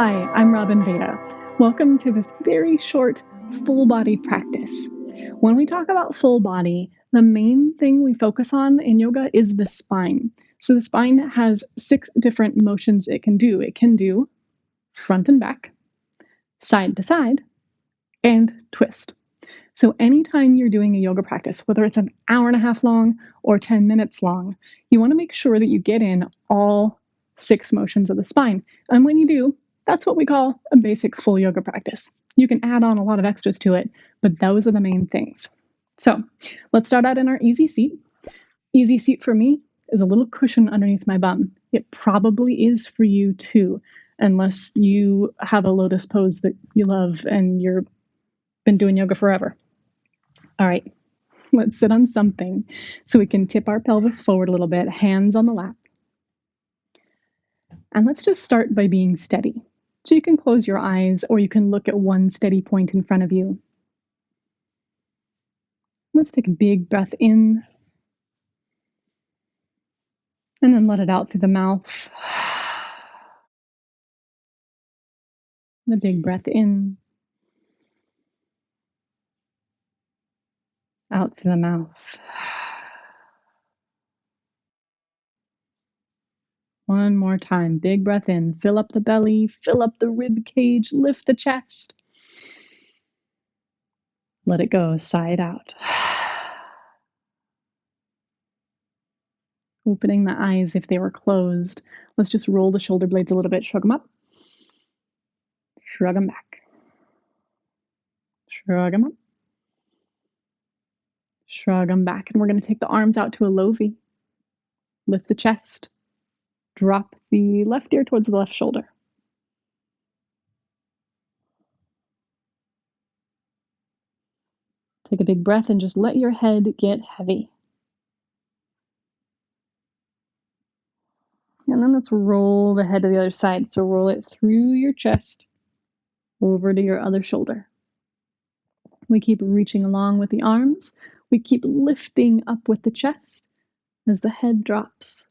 Hi, I'm Robin Vada. Welcome to this very short full body practice. When we talk about full body, the main thing we focus on in yoga is the spine. So the spine has 6 different motions it can do. It can do front and back, side to side, and twist. So anytime you're doing a yoga practice, whether it's an hour and a half long or 10 minutes long, you want to make sure that you get in all 6 motions of the spine. And when you do, that's what we call a basic full yoga practice. You can add on a lot of extras to it, but those are the main things. So let's start out in our easy seat. Easy seat for me is a little cushion underneath my bum. It probably is for you too, unless you have a lotus pose that you love and you've been doing yoga forever. All right, let's sit on something so we can tip our pelvis forward a little bit, hands on the lap. And let's just start by being steady. So you can close your eyes or you can look at one steady point in front of you. Let's take a big breath in and then let it out through the mouth. And a big breath in, out through the mouth. One more time. Big breath in. Fill up the belly, fill up the rib cage, lift the chest. Let it go, sigh it out. Opening the eyes if they were closed. Let's just roll the shoulder blades a little bit. Shrug them up. Shrug them back. Shrug them up. Shrug them back. And we're going to take the arms out to a low V. Lift the chest. Drop the left ear towards the left shoulder. Take a big breath and just let your head get heavy. And then let's roll the head to the other side. So roll it through your chest, over to your other shoulder. We keep reaching along with the arms. We keep lifting up with the chest as the head drops.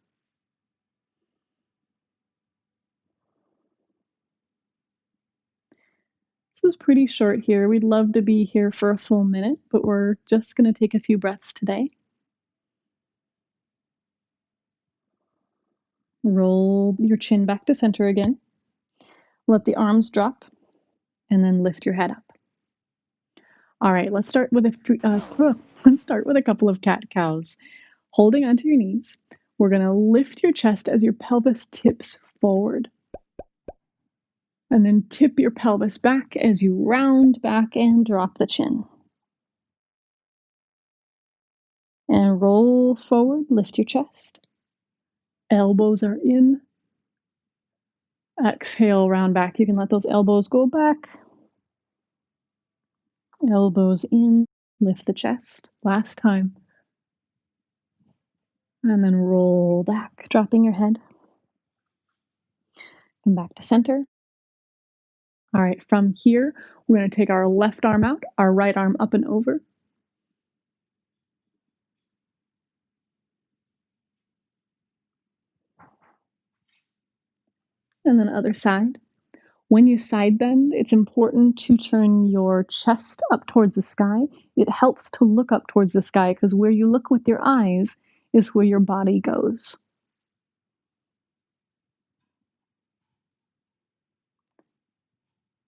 This was pretty short here. We'd love to be here for a full minute, but we're just going to take a few breaths today. Roll your chin back to center again. Let the arms drop, and then lift your head up. All right, let's start with a couple of cat-cows. Holding onto your knees, we're going to lift your chest as your pelvis tips forward. And then tip your pelvis back as you round back and drop the chin. And roll forward, lift your chest. Elbows are in. Exhale, round back. You can let those elbows go back. Elbows in, lift the chest. Last time. And then roll back, dropping your head. Come back to center. All right, from here, we're going to take our left arm out, our right arm up and over. And then other side. When you side bend, it's important to turn your chest up towards the sky. It helps to look up towards the sky because where you look with your eyes is where your body goes.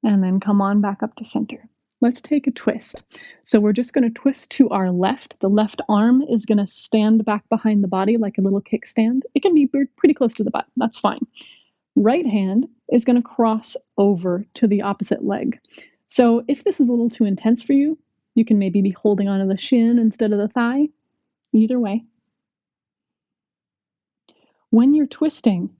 And then come on back up to center. Let's take a twist. So we're just going to twist to our left. The left arm is going to stand back behind the body like a little kickstand. It can be pretty close to the butt. That's fine. Right hand is going to cross over to the opposite leg. So if this is a little too intense for you, you can maybe be holding onto the shin instead of the thigh. Either way. When you're twisting,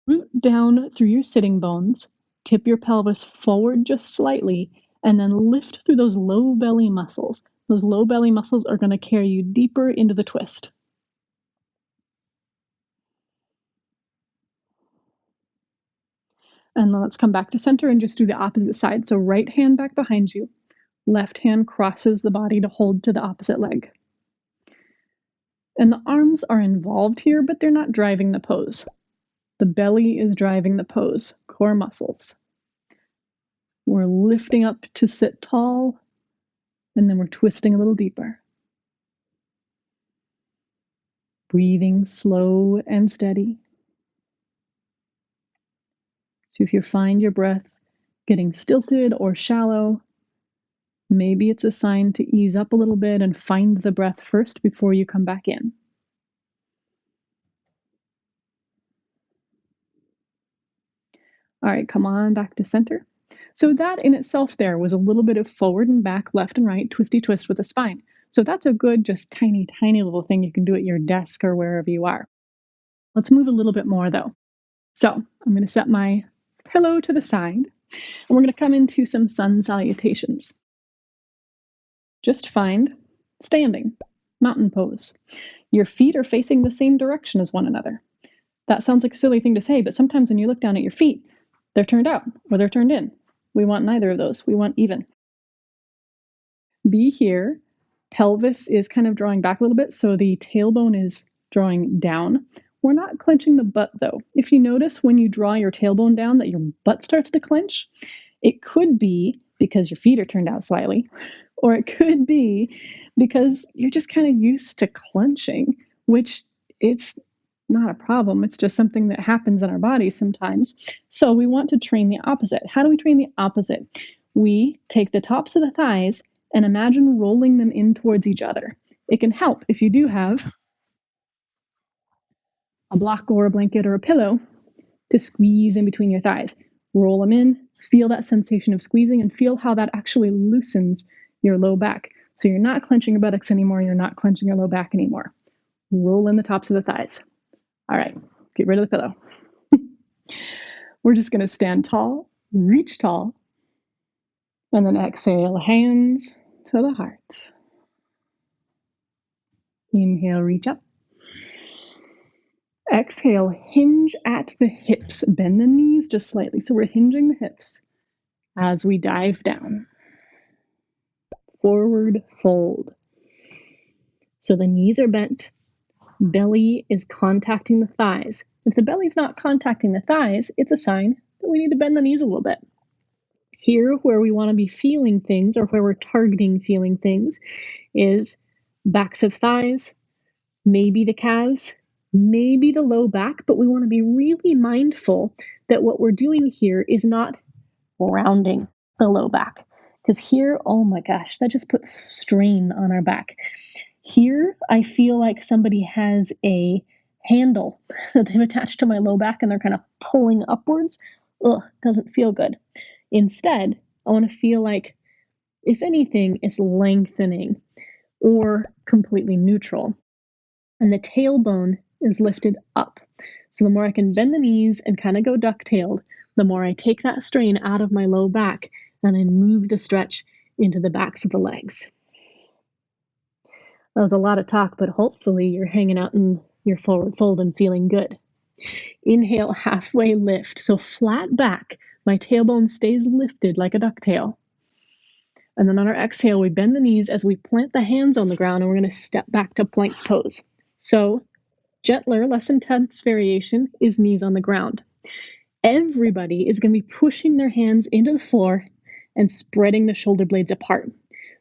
root down through your sitting bones, tip your pelvis forward just slightly, and then lift through those low belly muscles. Those low belly muscles are going to carry you deeper into the twist. And then let's come back to center and just do the opposite side. So right hand back behind you, left hand crosses the body to hold to the opposite leg. And the arms are involved here, but they're not driving the pose. The belly is driving the pose, core muscles. We're lifting up to sit tall, and then we're twisting a little deeper. Breathing slow and steady. So if you find your breath getting stilted or shallow, maybe it's a sign to ease up a little bit and find the breath first before you come back in. All right, come on back to center. So that in itself there was a little bit of forward and back, left and right, twisty twist with the spine. So that's a good, just tiny, tiny little thing you can do at your desk or wherever you are. Let's move a little bit more though. So I'm going to set my pillow to the side, and we're going to come into some sun salutations. Just find standing, mountain pose. Your feet are facing the same direction as one another. That sounds like a silly thing to say, but sometimes when you look down at your feet, they're turned out or they're turned in. We want neither of those. We want even. Be here. Pelvis is kind of drawing back a little bit, so the tailbone is drawing down. We're not clenching the butt, though. If you notice when you draw your tailbone down that your butt starts to clench, it could be because your feet are turned out slightly, or it could be because you're just kind of used to clenching, which it's not a problem. It's just something that happens in our bodies sometimes. So we want to train the opposite. How do we train the opposite? We take the tops of the thighs and imagine rolling them in towards each other. It can help if you do have a block or a blanket or a pillow to squeeze in between your thighs. Roll them in, feel that sensation of squeezing, and feel how that actually loosens your low back. So you're not clenching your buttocks anymore, you're not clenching your low back anymore. Roll in the tops of the thighs. All right, get rid of the pillow. We're just going to stand tall, reach tall, and then exhale, hands to the heart. Inhale, reach up. Exhale, hinge at the hips. Bend the knees just slightly. So we're hinging the hips as we dive down. Forward fold. So the knees are bent. Belly is contacting the thighs. If the belly's not contacting the thighs, it's a sign that we need to bend the knees a little bit. Here, where we want to be feeling things, or where we're targeting feeling things, is backs of thighs, maybe the calves, maybe the low back, but we want to be really mindful that what we're doing here is not rounding the low back. Because here, oh my gosh, that just puts strain on our back. Here, I feel like somebody has a handle that they've attached to my low back and they're kind of pulling upwards. Ugh, doesn't feel good. Instead, I want to feel like, if anything, it's lengthening or completely neutral. And the tailbone is lifted up. So the more I can bend the knees and kind of go duck-tailed, the more I take that strain out of my low back and I move the stretch into the backs of the legs. That was a lot of talk, but hopefully you're hanging out in your forward fold and feeling good. Inhale, halfway lift. So flat back, my tailbone stays lifted like a ducktail. And then on our exhale, we bend the knees as we plant the hands on the ground, and we're going to step back to plank pose. So gentler, less intense variation is knees on the ground. Everybody is going to be pushing their hands into the floor and spreading the shoulder blades apart.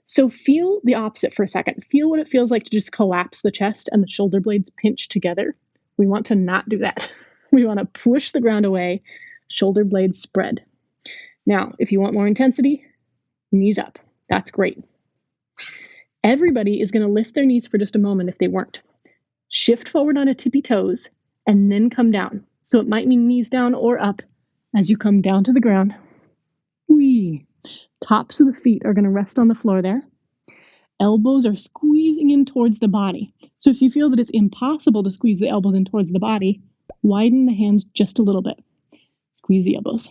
So feel the opposite for a second. Feel what it feels like to just collapse the chest and the shoulder blades pinch together. We want to not do that. We want to push the ground away, shoulder blades spread. Now, if you want more intensity, knees up. That's great. Everybody is going to lift their knees for just a moment if they weren't. Shift forward on a tippy toes and then come down. So it might mean knees down or up as you come down to the ground. Whee! Tops of the feet are going to rest on the floor there. Elbows are squeezing in towards the body. So if you feel that it's impossible to squeeze the elbows in towards the body, widen the hands just a little bit. Squeeze the elbows.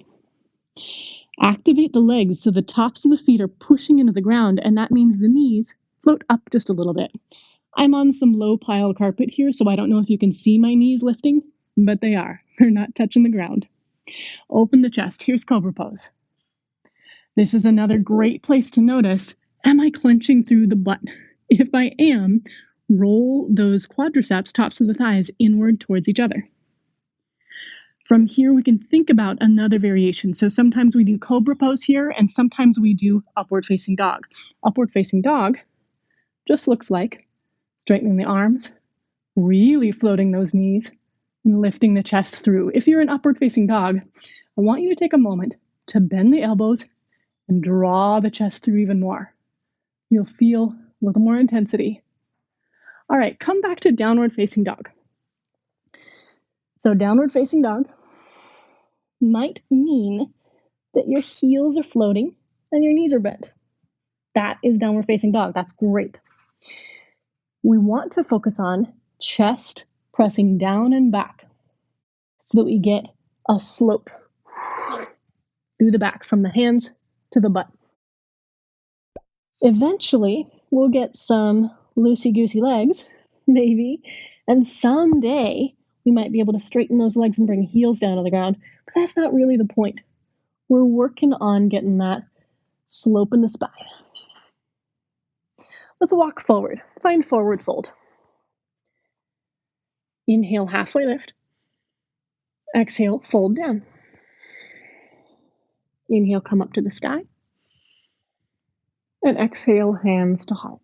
Activate the legs so the tops of the feet are pushing into the ground, and that means the knees float up just a little bit. I'm on some low pile carpet here, so I don't know if you can see my knees lifting, but they are. They're not touching the ground. Open the chest. Here's Cobra Pose. This is another great place to notice, am I clenching through the butt? If I am, roll those quadriceps, tops of the thighs, inward towards each other. From here, we can think about another variation. So sometimes we do cobra pose here, and sometimes we do upward facing dog. Upward facing dog just looks like straightening the arms, really floating those knees, and lifting the chest through. If you're an upward facing dog, I want you to take a moment to bend the elbows and draw the chest through even more. You'll feel a little more intensity. All right, come back to downward facing dog. So downward facing dog might mean that your heels are floating and your knees are bent. That is downward facing dog. That's great. We want to focus on chest pressing down and back so that we get a slope through the back from the hands to the butt. Eventually, we'll get some loosey-goosey legs, maybe, and someday we might be able to straighten those legs and bring heels down to the ground, but that's not really the point. We're working on getting that slope in the spine. Let's walk forward. Find forward fold. Inhale, halfway lift. Exhale, fold down. Inhale, come up to the sky. And exhale, hands to heart.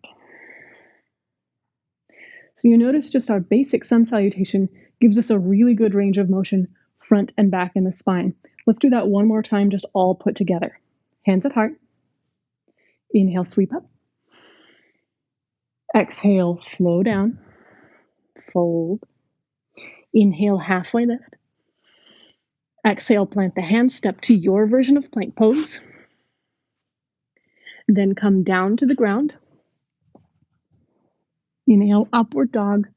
So you notice just our basic sun salutation gives us a really good range of motion front and back in the spine. Let's do that one more time, just all put together. Hands at heart. Inhale, sweep up. Exhale, flow down. Fold. Inhale, halfway lift. Exhale, plant the hands, step to your version of plank pose. Then come down to the ground. Inhale, upward dog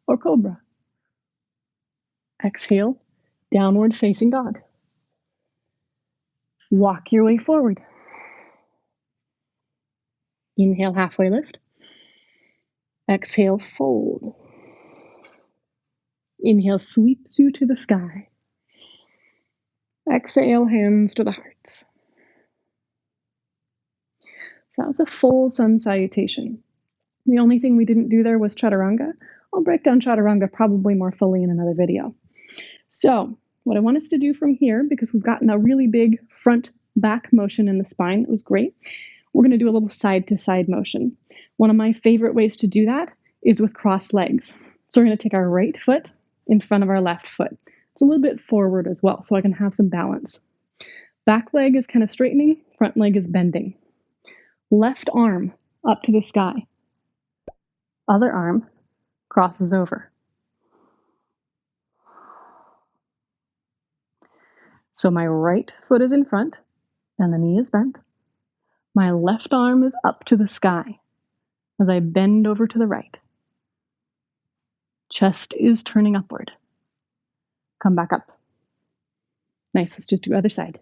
or cobra. Exhale, downward facing dog. Walk your way forward. Inhale, halfway lift. Exhale, fold. Inhale, sweeps you to the sky. Exhale, hands to the hearts. So that was a full sun salutation. The only thing we didn't do there was chaturanga. I'll break down chaturanga probably more fully in another video. So what I want us to do from here, because we've gotten a really big front back motion in the spine, it was great. We're going to do a little side to side motion. One of my favorite ways to do that is with crossed legs. So we're going to take our right foot in front of our left foot. It's a little bit forward as well, so I can have some balance. Back leg is kind of straightening, front leg is bending. Left arm up to the sky. Other arm crosses over. So my right foot is in front and the knee is bent. My left arm is up to the sky as I bend over to the right. Chest is turning upward. Come back up. Nice, let's just do other side.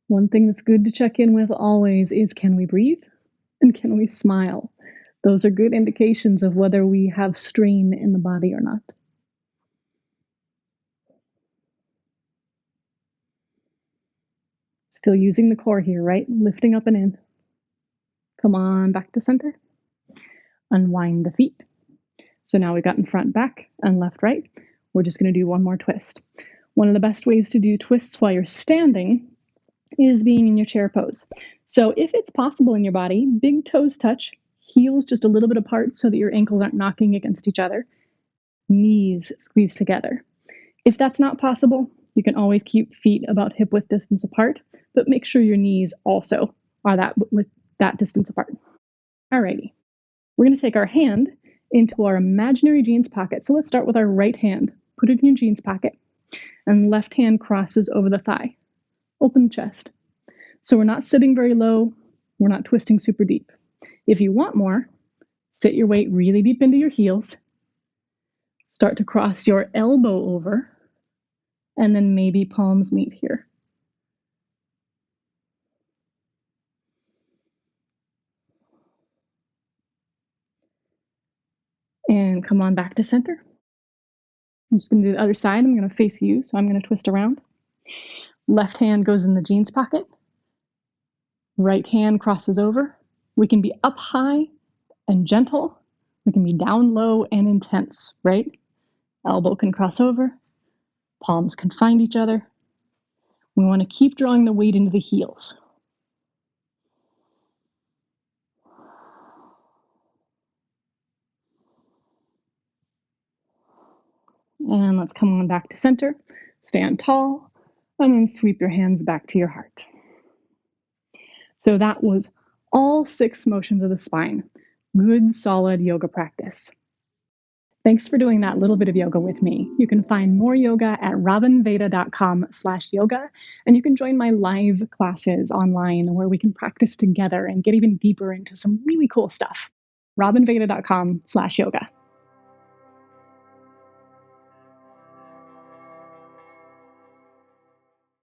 One thing that's good to check in with always is, can we breathe and can we smile? Those are good indications of whether we have strain in the body or not. Still using the core here, right? Lifting up and in. Come on back to center. Unwind the feet. So now we've gotten front, back, and left, right. We're just going to do one more twist. One of the best ways to do twists while you're standing is being in your chair pose. So if it's possible in your body, big toes touch, heels just a little bit apart so that your ankles aren't knocking against each other, knees squeeze together. If that's not possible, you can always keep feet about hip width distance apart, but make sure your knees also are with that distance apart. Alrighty, we're going to take our hand into our imaginary jeans pocket. So let's start with our right hand. Put it in your jeans pocket, and left hand crosses over the thigh. Open the chest. So we're not sitting very low. We're not twisting super deep. If you want more, sit your weight really deep into your heels. Start to cross your elbow over, and then maybe palms meet here. And come on back to center. I'm just going to do the other side. I'm going to face you, so I'm going to twist around. Left hand goes in the jeans pocket. Right hand crosses over. We can be up high and gentle. We can be down low and intense, right? Elbow can cross over. Palms can find each other. We want to keep drawing the weight into the heels. And let's come on back to center. Stand tall, and then sweep your hands back to your heart. So that was all 6 motions of the spine. Good, solid yoga practice. Thanks for doing that little bit of yoga with me. You can find more yoga at robinveda.com/yoga, and you can join my live classes online where we can practice together and get even deeper into some really cool stuff. robinveda.com/yoga.